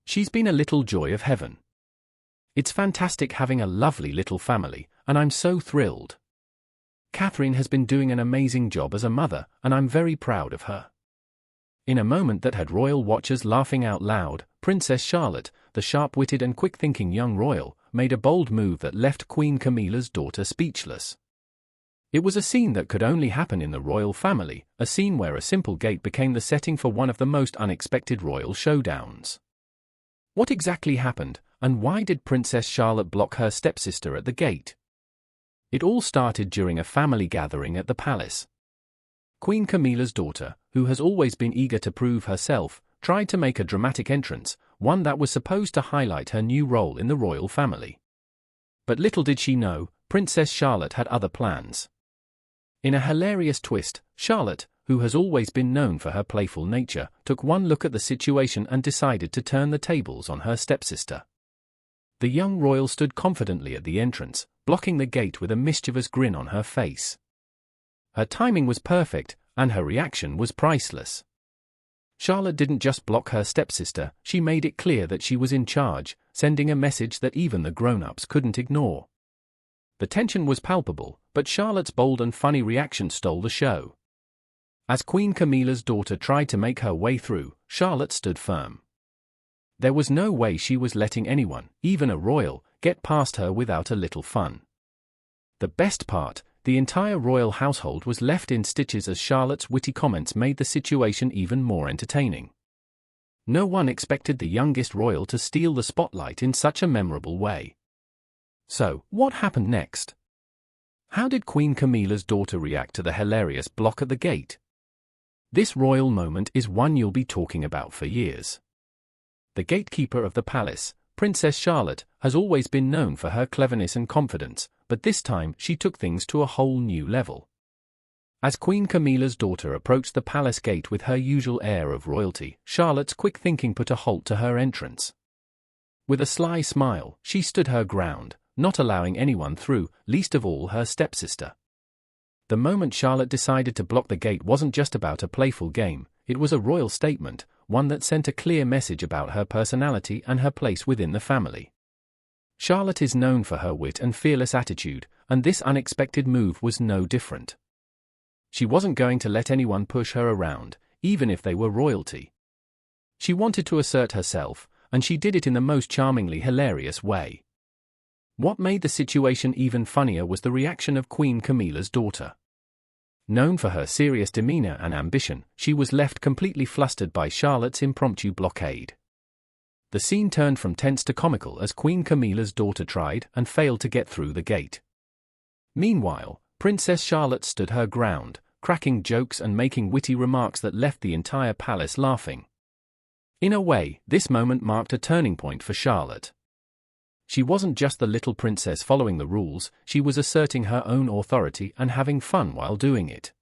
She's been a little joy of heaven. It's fantastic having a lovely little family, and I'm so thrilled. Catherine has been doing an amazing job as a mother, and I'm very proud of her." In a moment that had royal watchers laughing out loud, Princess Charlotte, the sharp-witted and quick-thinking young royal, made a bold move that left Queen Camilla's daughter speechless. It was a scene that could only happen in the royal family, a scene where a simple gate became the setting for one of the most unexpected royal showdowns. What exactly happened, and why did Princess Charlotte block her stepsister at the gate? It all started during a family gathering at the palace. Queen Camilla's daughter, who has always been eager to prove herself, tried to make a dramatic entrance, one that was supposed to highlight her new role in the royal family. But little did she know, Princess Charlotte had other plans. In a hilarious twist, Charlotte, who has always been known for her playful nature, took one look at the situation and decided to turn the tables on her stepsister. The young royal stood confidently at the entrance, blocking the gate with a mischievous grin on her face. Her timing was perfect, and her reaction was priceless. Charlotte didn't just block her stepsister, she made it clear that she was in charge, sending a message that even the grown-ups couldn't ignore. The tension was palpable, but Charlotte's bold and funny reaction stole the show. As Queen Camilla's daughter tried to make her way through, Charlotte stood firm. There was no way she was letting anyone, even a royal, get past her without a little fun. The best part, the entire royal household was left in stitches as Charlotte's witty comments made the situation even more entertaining. No one expected the youngest royal to steal the spotlight in such a memorable way. So, what happened next? How did Queen Camilla's daughter react to the hilarious block at the gate? This royal moment is one you'll be talking about for years. The gatekeeper of the palace, Princess Charlotte, has always been known for her cleverness and confidence, but this time she took things to a whole new level. As Queen Camilla's daughter approached the palace gate with her usual air of royalty, Charlotte's quick thinking put a halt to her entrance. With a sly smile, she stood her ground, not allowing anyone through, least of all her stepsister. The moment Charlotte decided to block the gate wasn't just about a playful game, it was a royal statement, one that sent a clear message about her personality and her place within the family. Charlotte is known for her wit and fearless attitude, and this unexpected move was no different. She wasn't going to let anyone push her around, even if they were royalty. She wanted to assert herself, and she did it in the most charmingly hilarious way. What made the situation even funnier was the reaction of Queen Camilla's daughter. Known for her serious demeanor and ambition, she was left completely flustered by Charlotte's impromptu blockade. The scene turned from tense to comical as Queen Camilla's daughter tried and failed to get through the gate. Meanwhile, Princess Charlotte stood her ground, cracking jokes and making witty remarks that left the entire palace laughing. In a way, this moment marked a turning point for Charlotte. She wasn't just the little princess following the rules, she was asserting her own authority and having fun while doing it.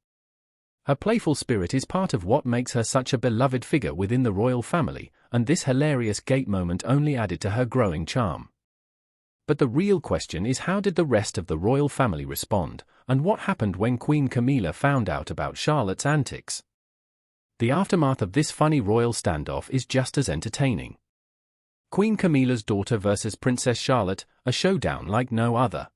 Her playful spirit is part of what makes her such a beloved figure within the royal family, and this hilarious gate moment only added to her growing charm. But the real question is, how did the rest of the royal family respond, and what happened when Queen Camilla found out about Charlotte's antics? The aftermath of this funny royal standoff is just as entertaining. Queen Camilla's daughter versus Princess Charlotte, a showdown like no other.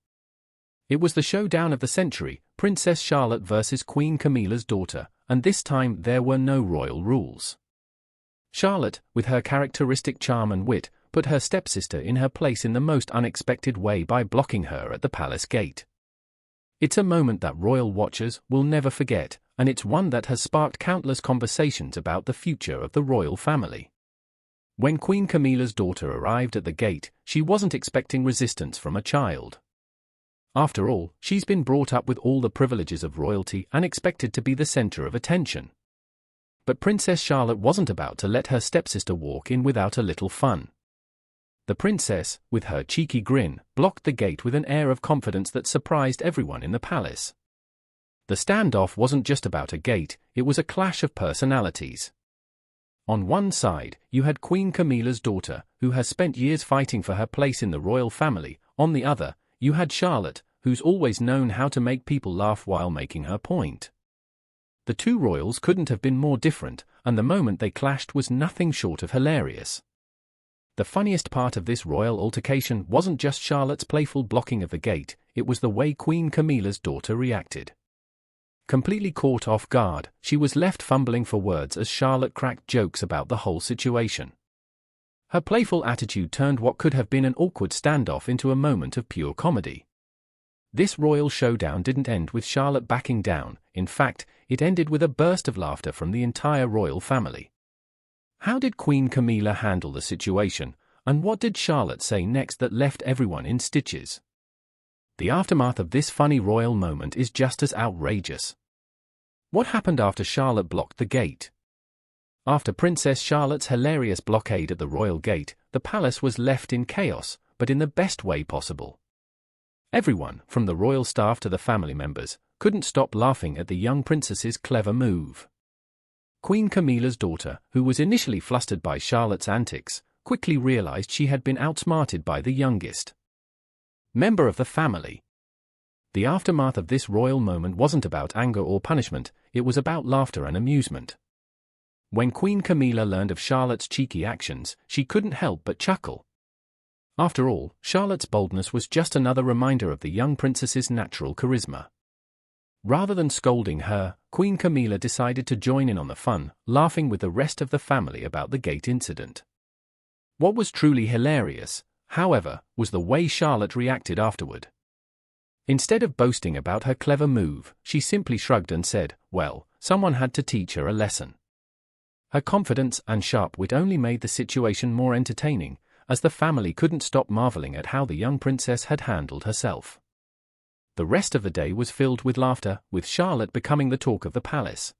It was the showdown of the century, Princess Charlotte versus Queen Camilla's daughter, and this time there were no royal rules. Charlotte, with her characteristic charm and wit, put her stepsister in her place in the most unexpected way by blocking her at the palace gate. It's a moment that royal watchers will never forget, and it's one that has sparked countless conversations about the future of the royal family. When Queen Camilla's daughter arrived at the gate, she wasn't expecting resistance from a child. After all, she's been brought up with all the privileges of royalty and expected to be the center of attention. But Princess Charlotte wasn't about to let her stepsister walk in without a little fun. The princess, with her cheeky grin, blocked the gate with an air of confidence that surprised everyone in the palace. The standoff wasn't just about a gate, it was a clash of personalities. On one side, you had Queen Camilla's daughter, who has spent years fighting for her place in the royal family. On the other, you had Charlotte, who's always known how to make people laugh while making her point. The two royals couldn't have been more different, and the moment they clashed was nothing short of hilarious. The funniest part of this royal altercation wasn't just Charlotte's playful blocking of the gate, it was the way Queen Camilla's daughter reacted. Completely caught off guard, she was left fumbling for words as Charlotte cracked jokes about the whole situation. Her playful attitude turned what could have been an awkward standoff into a moment of pure comedy. This royal showdown didn't end with Charlotte backing down, in fact, it ended with a burst of laughter from the entire royal family. How did Queen Camilla handle the situation, and what did Charlotte say next that left everyone in stitches? The aftermath of this funny royal moment is just as outrageous. What happened after Charlotte blocked the gate? After Princess Charlotte's hilarious blockade at the royal gate, the palace was left in chaos, but in the best way possible. Everyone, from the royal staff to the family members, couldn't stop laughing at the young princess's clever move. Queen Camilla's daughter, who was initially flustered by Charlotte's antics, quickly realized she had been outsmarted by the youngest member of the family. The aftermath of this royal moment wasn't about anger or punishment, it was about laughter and amusement. When Queen Camilla learned of Charlotte's cheeky actions, she couldn't help but chuckle. After all, Charlotte's boldness was just another reminder of the young princess's natural charisma. Rather than scolding her, Queen Camilla decided to join in on the fun, laughing with the rest of the family about the gate incident. What was truly hilarious, however, was the way Charlotte reacted afterward. Instead of boasting about her clever move, she simply shrugged and said, "Well, someone had to teach her a lesson." Her confidence and sharp wit only made the situation more entertaining, as the family couldn't stop marveling at how the young princess had handled herself. The rest of the day was filled with laughter, with Charlotte becoming the talk of the palace.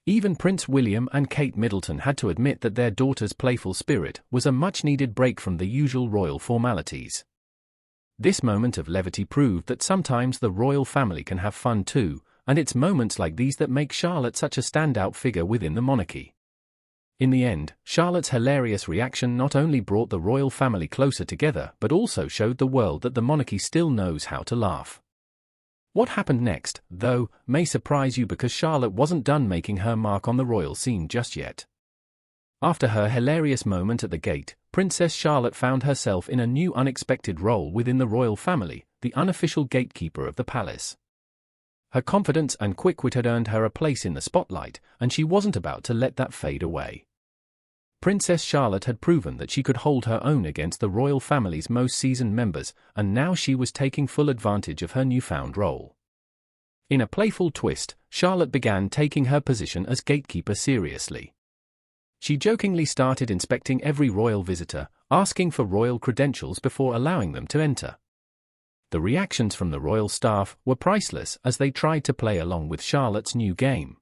Even Prince William and Kate Middleton had to admit that their daughter's playful spirit was a much-needed break from the usual royal formalities. This moment of levity proved that sometimes the royal family can have fun too, and it's moments like these that make Charlotte such a standout figure within the monarchy. In the end, Charlotte's hilarious reaction not only brought the royal family closer together but also showed the world that the monarchy still knows how to laugh. What happened next, though, may surprise you because Charlotte wasn't done making her mark on the royal scene just yet. After her hilarious moment at the gate, Princess Charlotte found herself in a new unexpected role within the royal family, the unofficial gatekeeper of the palace. Her confidence and quick wit had earned her a place in the spotlight, and she wasn't about to let that fade away. Princess Charlotte had proven that she could hold her own against the royal family's most seasoned members, and now she was taking full advantage of her newfound role. In a playful twist, Charlotte began taking her position as gatekeeper seriously. She jokingly started inspecting every royal visitor, asking for royal credentials before allowing them to enter. The reactions from the royal staff were priceless as they tried to play along with Charlotte's new game.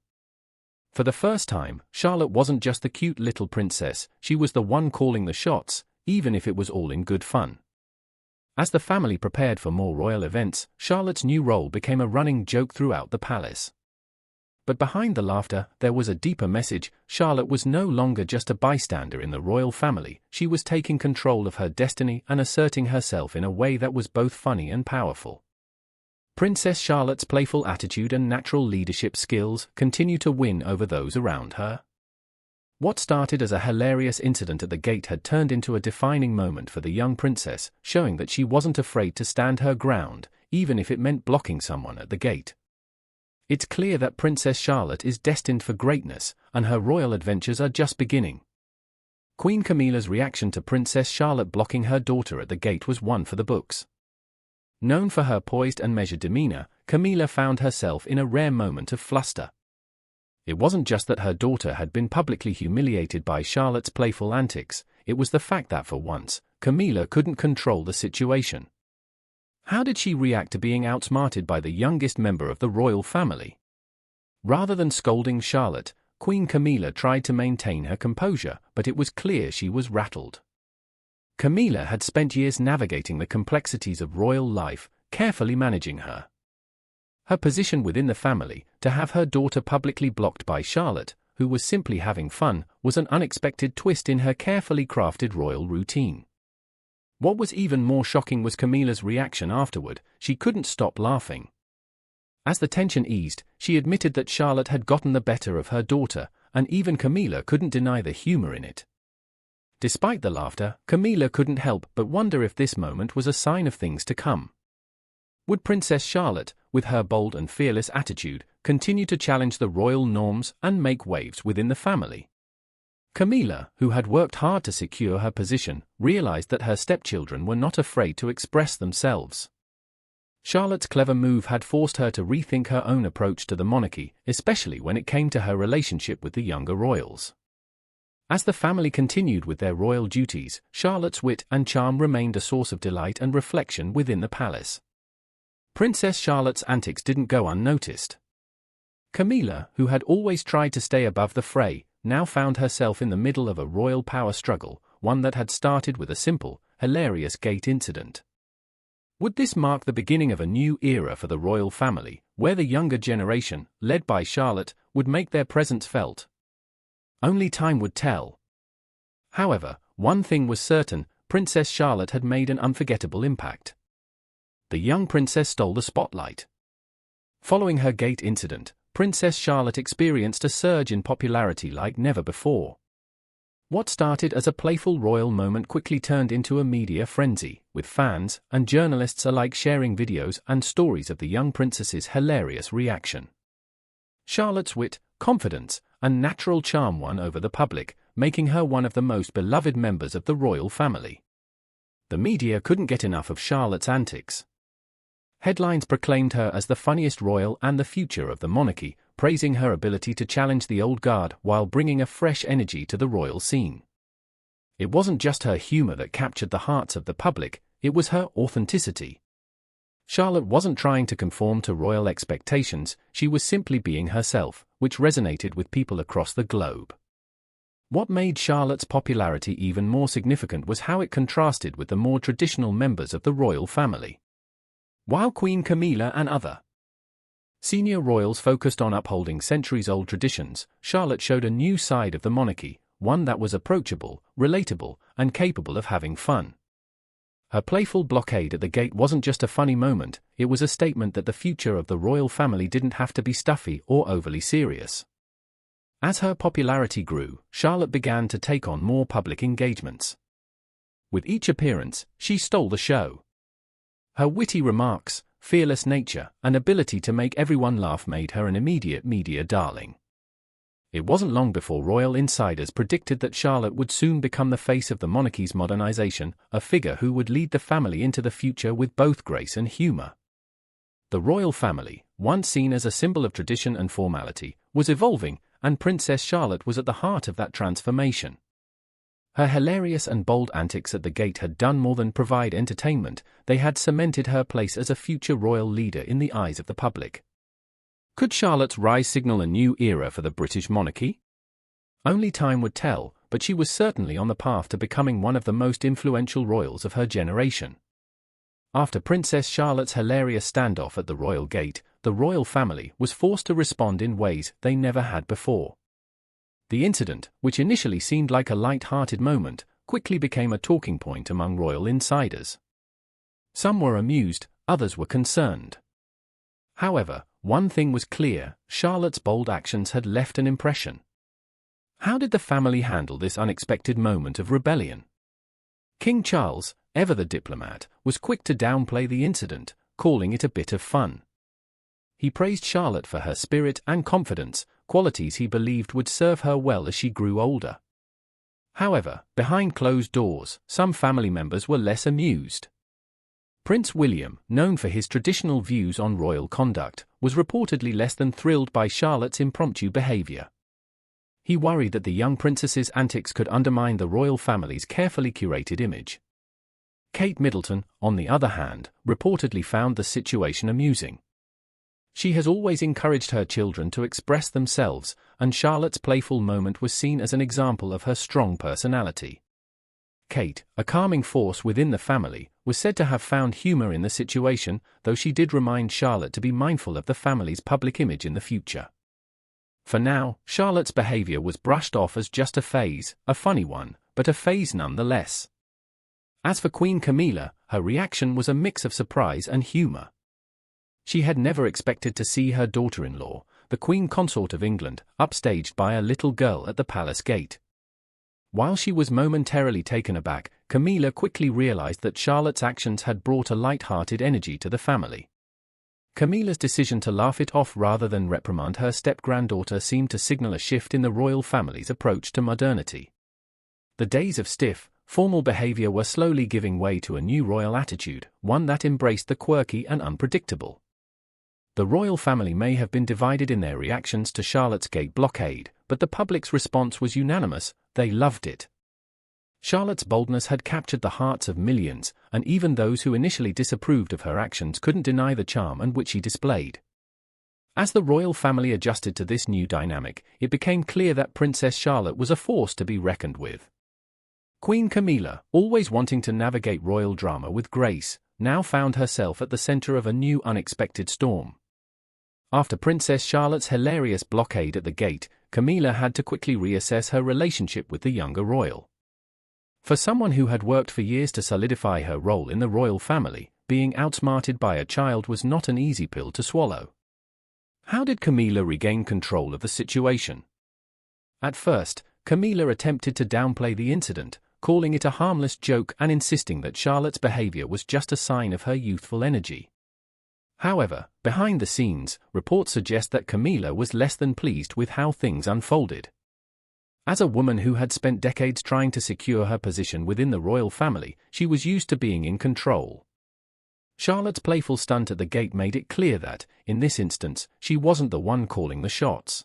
For the first time, Charlotte wasn't just the cute little princess, she was the one calling the shots, even if it was all in good fun. As the family prepared for more royal events, Charlotte's new role became a running joke throughout the palace. But behind the laughter, there was a deeper message. Charlotte was no longer just a bystander in the royal family, she was taking control of her destiny and asserting herself in a way that was both funny and powerful. Princess Charlotte's playful attitude and natural leadership skills continue to win over those around her. What started as a hilarious incident at the gate had turned into a defining moment for the young princess, showing that she wasn't afraid to stand her ground, even if it meant blocking someone at the gate. It's clear that Princess Charlotte is destined for greatness, and her royal adventures are just beginning. Queen Camilla's reaction to Princess Charlotte blocking her daughter at the gate was one for the books. Known for her poised and measured demeanor, Camilla found herself in a rare moment of fluster. It wasn't just that her daughter had been publicly humiliated by Charlotte's playful antics, it was the fact that for once, Camilla couldn't control the situation. How did she react to being outsmarted by the youngest member of the royal family? Rather than scolding Charlotte, Queen Camilla tried to maintain her composure, but it was clear she was rattled. Camilla had spent years navigating the complexities of royal life, carefully managing her position within the family. To have her daughter publicly blocked by Charlotte, who was simply having fun, was an unexpected twist in her carefully crafted royal routine. What was even more shocking was Camilla's reaction afterward. She couldn't stop laughing. As the tension eased, she admitted that Charlotte had gotten the better of her daughter, and even Camilla couldn't deny the humor in it. Despite the laughter, Camilla couldn't help but wonder if this moment was a sign of things to come. Would Princess Charlotte, with her bold and fearless attitude, continue to challenge the royal norms and make waves within the family? Camilla, who had worked hard to secure her position, realized that her stepchildren were not afraid to express themselves. Charlotte's clever move had forced her to rethink her own approach to the monarchy, especially when it came to her relationship with the younger royals. As the family continued with their royal duties, Charlotte's wit and charm remained a source of delight and reflection within the palace. Princess Charlotte's antics didn't go unnoticed. Camilla, who had always tried to stay above the fray, now found herself in the middle of a royal power struggle, one that had started with a simple, hilarious gate incident. Would this mark the beginning of a new era for the royal family, where the younger generation, led by Charlotte, would make their presence felt? Only time would tell. However, one thing was certain: Princess Charlotte had made an unforgettable impact. The young princess stole the spotlight. Following her gate incident, Princess Charlotte experienced a surge in popularity like never before. What started as a playful royal moment quickly turned into a media frenzy, with fans and journalists alike sharing videos and stories of the young princess's hilarious reaction. Charlotte's wit, confidence, and natural charm won over the public, making her one of the most beloved members of the royal family. The media couldn't get enough of Charlotte's antics. Headlines proclaimed her as the funniest royal and the future of the monarchy, praising her ability to challenge the old guard while bringing a fresh energy to the royal scene. It wasn't just her humor that captured the hearts of the public, it was her authenticity. Charlotte wasn't trying to conform to royal expectations, she was simply being herself, which resonated with people across the globe. What made Charlotte's popularity even more significant was how it contrasted with the more traditional members of the royal family. While Queen Camilla and other senior royals focused on upholding centuries-old traditions, Charlotte showed a new side of the monarchy, one that was approachable, relatable, and capable of having fun. Her playful blockade at the gate wasn't just a funny moment, it was a statement that the future of the royal family didn't have to be stuffy or overly serious. As her popularity grew, Charlotte began to take on more public engagements. With each appearance, she stole the show. Her witty remarks, fearless nature, and ability to make everyone laugh made her an immediate media darling. It wasn't long before royal insiders predicted that Charlotte would soon become the face of the monarchy's modernization, a figure who would lead the family into the future with both grace and humor. The royal family, once seen as a symbol of tradition and formality, was evolving, and Princess Charlotte was at the heart of that transformation. Her hilarious and bold antics at the gate had done more than provide entertainment, they had cemented her place as a future royal leader in the eyes of the public. Could Charlotte's rise signal a new era for the British monarchy? Only time would tell, but she was certainly on the path to becoming one of the most influential royals of her generation. After Princess Charlotte's hilarious standoff at the royal gate, the royal family was forced to respond in ways they never had before. The incident, which initially seemed like a light-hearted moment, quickly became a talking point among royal insiders. Some were amused, others were concerned. However, one thing was clear: Charlotte's bold actions had left an impression. How did the family handle this unexpected moment of rebellion? King Charles, ever the diplomat, was quick to downplay the incident, calling it a bit of fun. He praised Charlotte for her spirit and confidence, qualities he believed would serve her well as she grew older. However, behind closed doors, some family members were less amused. Prince William, known for his traditional views on royal conduct, was reportedly less than thrilled by Charlotte's impromptu behavior. He worried that the young princess's antics could undermine the royal family's carefully curated image. Kate Middleton, on the other hand, reportedly found the situation amusing. She has always encouraged her children to express themselves, and Charlotte's playful moment was seen as an example of her strong personality. Kate, a calming force within the family, was said to have found humor in the situation, though she did remind Charlotte to be mindful of the family's public image in the future. For now, Charlotte's behavior was brushed off as just a phase, a funny one, but a phase nonetheless. As for Queen Camilla, her reaction was a mix of surprise and humor. She had never expected to see her daughter-in-law, the Queen Consort of England, upstaged by a little girl at the palace gate. While she was momentarily taken aback, Camilla quickly realized that Charlotte's actions had brought a light-hearted energy to the family. Camilla's decision to laugh it off rather than reprimand her step-granddaughter seemed to signal a shift in the royal family's approach to modernity. The days of stiff, formal behavior were slowly giving way to a new royal attitude, one that embraced the quirky and unpredictable. The royal family may have been divided in their reactions to Charlotte's gate blockade, but the public's response was unanimous: they loved it. Charlotte's boldness had captured the hearts of millions, and even those who initially disapproved of her actions couldn't deny the charm and wit she displayed. As the royal family adjusted to this new dynamic, it became clear that Princess Charlotte was a force to be reckoned with. Queen Camilla, always wanting to navigate royal drama with grace, now found herself at the center of a new unexpected storm. After Princess Charlotte's hilarious blockade at the gate, Camilla had to quickly reassess her relationship with the younger royal. For someone who had worked for years to solidify her role in the royal family, being outsmarted by a child was not an easy pill to swallow. How did Camilla regain control of the situation? At first, Camilla attempted to downplay the incident, calling it a harmless joke and insisting that Charlotte's behavior was just a sign of her youthful energy. However, behind the scenes, reports suggest that Camilla was less than pleased with how things unfolded. As a woman who had spent decades trying to secure her position within the royal family, she was used to being in control. Charlotte's playful stunt at the gate made it clear that, in this instance, she wasn't the one calling the shots.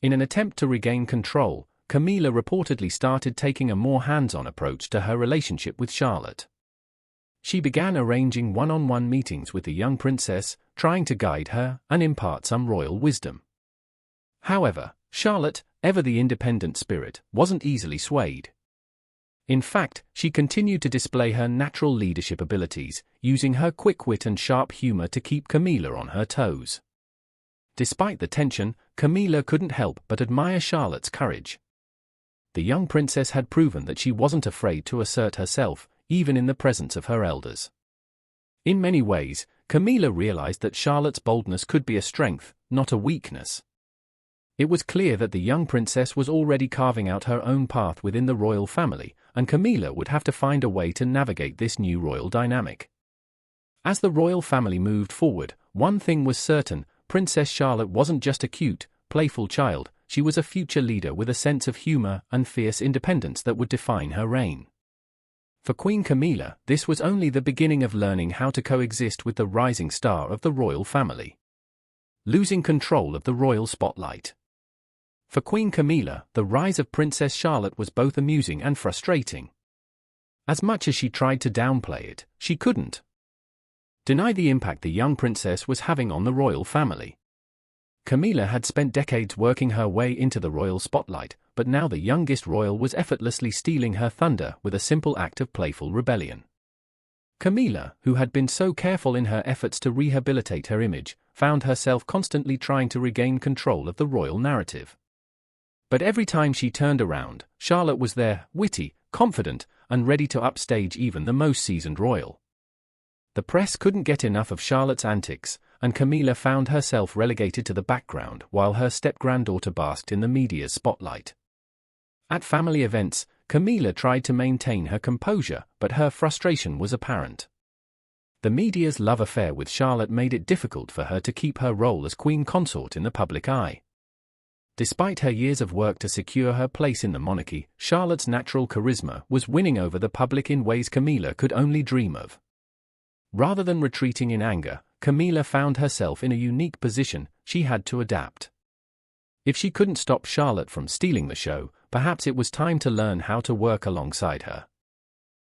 In an attempt to regain control, Camilla reportedly started taking a more hands-on approach to her relationship with Charlotte. She began arranging one-on-one meetings with the young princess, trying to guide her and impart some royal wisdom. However, Charlotte, ever the independent spirit, wasn't easily swayed. In fact, she continued to display her natural leadership abilities, using her quick wit and sharp humor to keep Camilla on her toes. Despite the tension, Camilla couldn't help but admire Charlotte's courage. The young princess had proven that she wasn't afraid to assert herself, even in the presence of her elders. In many ways, Camilla realized that Charlotte's boldness could be a strength, not a weakness. It was clear that the young princess was already carving out her own path within the royal family, and Camilla would have to find a way to navigate this new royal dynamic. As the royal family moved forward, one thing was certain: Princess Charlotte wasn't just a cute, playful child, she was a future leader with a sense of humor and fierce independence that would define her reign. For Queen Camilla, this was only the beginning of learning how to coexist with the rising star of the royal family. Losing control of the royal spotlight. For Queen Camilla, the rise of Princess Charlotte was both amusing and frustrating. As much as she tried to downplay it, she couldn't deny the impact the young princess was having on the royal family. Camilla had spent decades working her way into the royal spotlight, but now the youngest royal was effortlessly stealing her thunder with a simple act of playful rebellion. Camilla, who had been so careful in her efforts to rehabilitate her image, found herself constantly trying to regain control of the royal narrative. But every time she turned around, Charlotte was there, witty, confident, and ready to upstage even the most seasoned royal. The press couldn't get enough of Charlotte's antics, and Camilla found herself relegated to the background while her step-granddaughter basked in the media's spotlight. At family events, Camilla tried to maintain her composure, but her frustration was apparent. The media's love affair with Charlotte made it difficult for her to keep her role as queen consort in the public eye. Despite her years of work to secure her place in the monarchy, Charlotte's natural charisma was winning over the public in ways Camilla could only dream of. Rather than retreating in anger, Camilla found herself in a unique position: she had to adapt. If she couldn't stop Charlotte from stealing the show, perhaps it was time to learn how to work alongside her.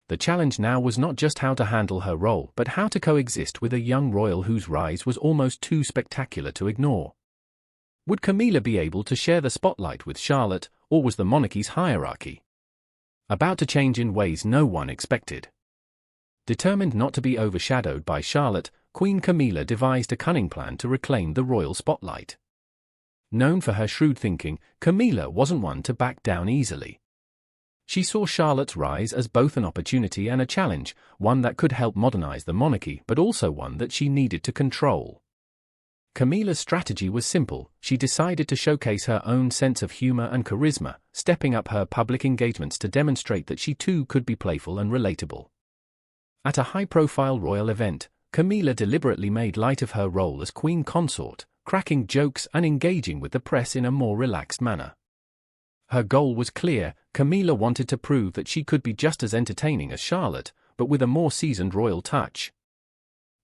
The challenge now was not just how to handle her role, but how to coexist with a young royal whose rise was almost too spectacular to ignore. Would Camilla be able to share the spotlight with Charlotte, or was the monarchy's hierarchy about to change in ways no one expected? Determined not to be overshadowed by Charlotte, Queen Camilla devised a cunning plan to reclaim the royal spotlight. Known for her shrewd thinking, Camilla wasn't one to back down easily. She saw Charlotte's rise as both an opportunity and a challenge, one that could help modernize the monarchy but also one that she needed to control. Camilla's strategy was simple. She decided to showcase her own sense of humor and charisma, stepping up her public engagements to demonstrate that she too could be playful and relatable. At a high-profile royal event, Camilla deliberately made light of her role as queen consort, cracking jokes and engaging with the press in a more relaxed manner. Her goal was clear. Camilla wanted to prove that she could be just as entertaining as Charlotte, but with a more seasoned royal touch.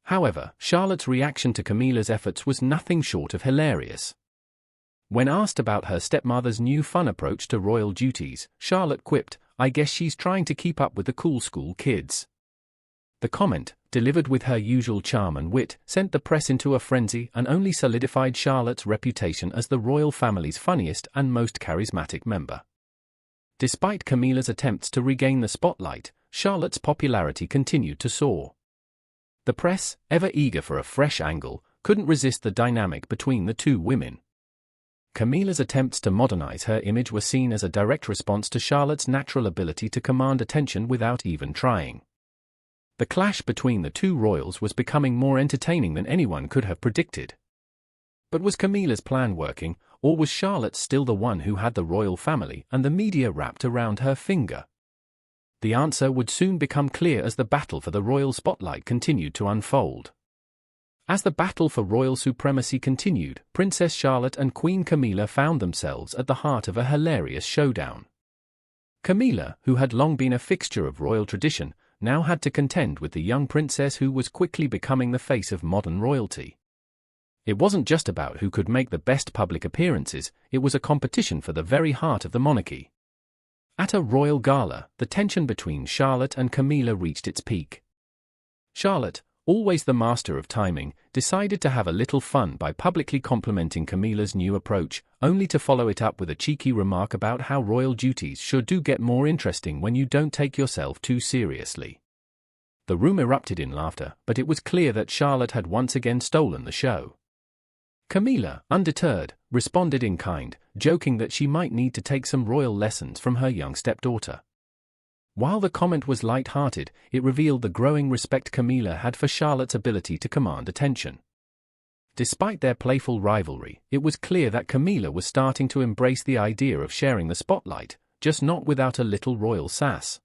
However, Charlotte's reaction to Camilla's efforts was nothing short of hilarious. When asked about her stepmother's new fun approach to royal duties, Charlotte quipped, "I guess she's trying to keep up with the cool school kids." The comment, delivered with her usual charm and wit, sent the press into a frenzy and only solidified Charlotte's reputation as the royal family's funniest and most charismatic member. Despite Camilla's attempts to regain the spotlight, Charlotte's popularity continued to soar. The press, ever eager for a fresh angle, couldn't resist the dynamic between the two women. Camilla's attempts to modernize her image were seen as a direct response to Charlotte's natural ability to command attention without even trying. The clash between the two royals was becoming more entertaining than anyone could have predicted. But was Camilla's plan working, or was Charlotte still the one who had the royal family and the media wrapped around her finger? The answer would soon become clear as the battle for the royal spotlight continued to unfold. As the battle for royal supremacy continued, Princess Charlotte and Queen Camilla found themselves at the heart of a hilarious showdown. Camilla, who had long been a fixture of royal tradition, now had to contend with the young princess who was quickly becoming the face of modern royalty. It wasn't just about who could make the best public appearances, it was a competition for the very heart of the monarchy. At a royal gala, the tension between Charlotte and Camilla reached its peak. Charlotte, always the master of timing, decided to have a little fun by publicly complimenting Camilla's new approach, only to follow it up with a cheeky remark about how royal duties sure do get more interesting when you don't take yourself too seriously. The room erupted in laughter, but it was clear that Charlotte had once again stolen the show. Camilla, undeterred, responded in kind, joking that she might need to take some royal lessons from her young stepdaughter. While the comment was light-hearted, it revealed the growing respect Camilla had for Charlotte's ability to command attention. Despite their playful rivalry, it was clear that Camilla was starting to embrace the idea of sharing the spotlight, just not without a little royal sass.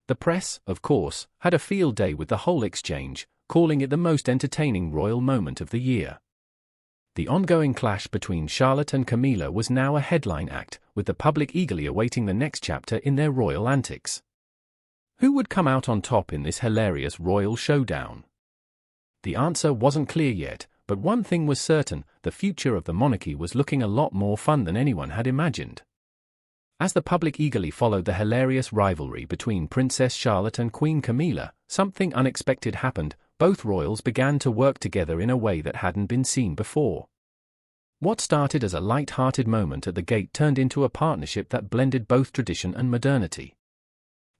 The press, of course, had a field day with the whole exchange, calling it the most entertaining royal moment of the year. The ongoing clash between Charlotte and Camilla was now a headline act, with the public eagerly awaiting the next chapter in their royal antics. Who would come out on top in this hilarious royal showdown? The answer wasn't clear yet, but one thing was certain: the future of the monarchy was looking a lot more fun than anyone had imagined. As the public eagerly followed the hilarious rivalry between Princess Charlotte and Queen Camilla, something unexpected happened. Both royals began to work together in a way that hadn't been seen before. What started as a light-hearted moment at the gate turned into a partnership that blended both tradition and modernity.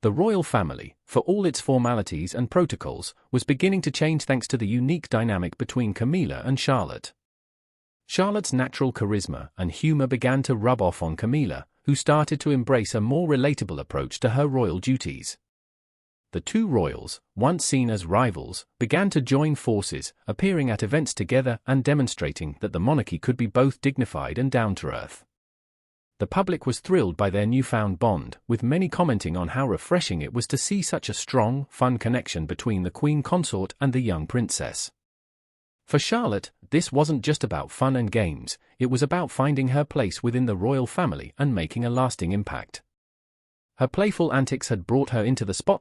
The royal family, for all its formalities and protocols, was beginning to change thanks to the unique dynamic between Camilla and Charlotte. Charlotte's natural charisma and humor began to rub off on Camilla, who started to embrace a more relatable approach to her royal duties. The two royals, once seen as rivals, began to join forces, appearing at events together and demonstrating that the monarchy could be both dignified and down-to-earth. The public was thrilled by their newfound bond, with many commenting on how refreshing it was to see such a strong, fun connection between the queen consort and the young princess. For Charlotte, this wasn't just about fun and games, it was about finding her place within the royal family and making a lasting impact. Her playful antics had brought her into the spotlight